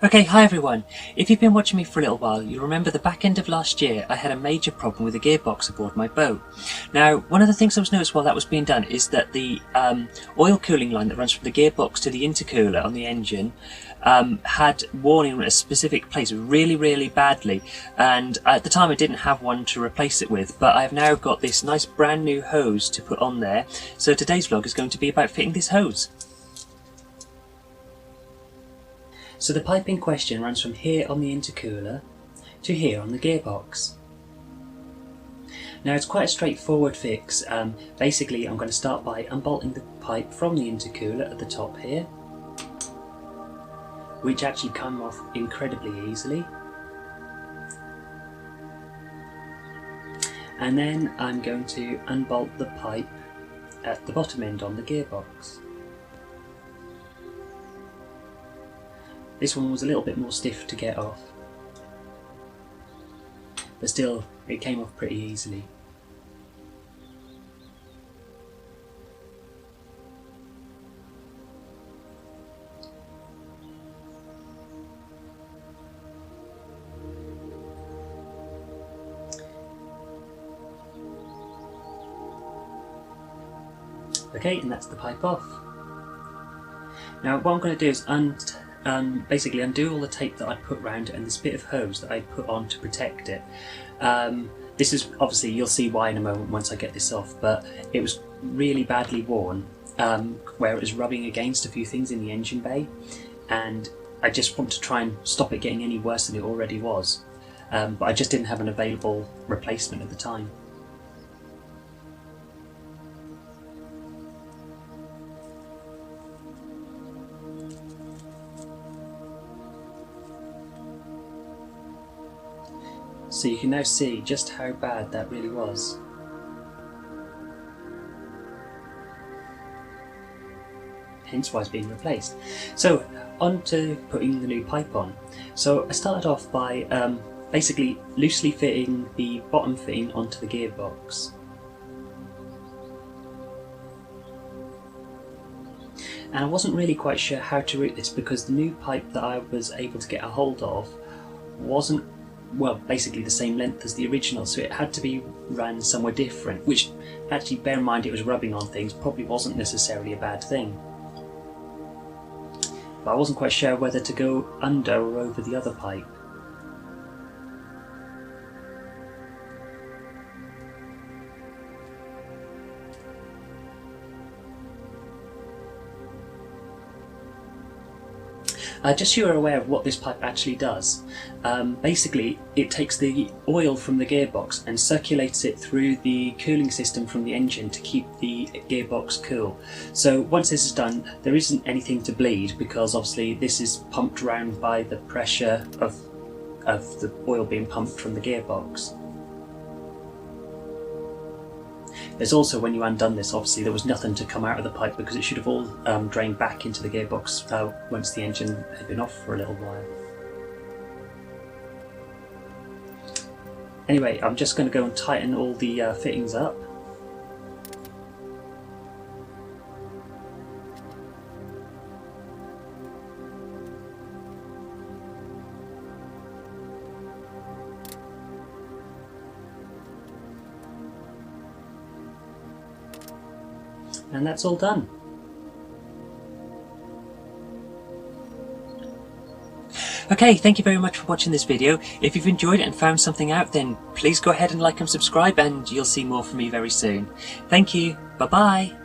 Okay, hi everyone. If you've been watching me for a little while, you'll remember the back end of last year I had a major problem with the gearbox aboard my boat. Now, one of the things I was noticed while that was being done is that the oil cooling line that runs from the gearbox to the intercooler on the engine had worn in a specific place really badly, and at the time I didn't have one to replace it with, but I've now got this nice brand new hose to put on there. So today's vlog is going to be about fitting this hose. So the pipe in question runs from here on the intercooler to here on the gearbox. Now it's quite a straightforward fix. Basically I'm going to start by unbolting the pipe from the intercooler at the top here, which actually come off incredibly easily. And then I'm going to unbolt the pipe at the bottom end on the gearbox. This one was a little bit more stiff to get off, but still it came off pretty easily. Okay, and that's the pipe off. Now what I'm going to do is basically undo all the tape that I put round it and this bit of hose that I put on to protect it. This is obviously, you'll see why in a moment once I get this off, but it was really badly worn where it was rubbing against a few things in the engine bay, and I just want to try and stop it getting any worse than it already was, but I just didn't have an available replacement at the time. So you can now see just how bad that really was. Hence why it's being replaced. So on to putting the new pipe on. So I started off by basically loosely fitting the bottom fitting onto the gearbox. And I wasn't really quite sure how to route this because the new pipe that I was able to get a hold of wasn't, well, basically the same length as the original, so it had to be ran somewhere different, which actually, bear in mind it was rubbing on things, probably wasn't necessarily a bad thing. But I wasn't quite sure whether to go under or over the other pipe. Just so you're aware of what this pipe actually does, basically it takes the oil from the gearbox and circulates it through the cooling system from the engine to keep the gearbox cool. So once this is done, there isn't anything to bleed because obviously this is pumped around by the pressure of the oil being pumped from the gearbox. There's also, when you undone this, obviously there was nothing to come out of the pipe because it should have all drained back into the gearbox once the engine had been off for a little while. Anyway, I'm just going to go and tighten all the fittings up. And that's all done. Okay, thank you very much for watching this video. If you've enjoyed it and found something out, then please go ahead and like and subscribe, and you'll see more from me very soon. Thank you. Bye bye.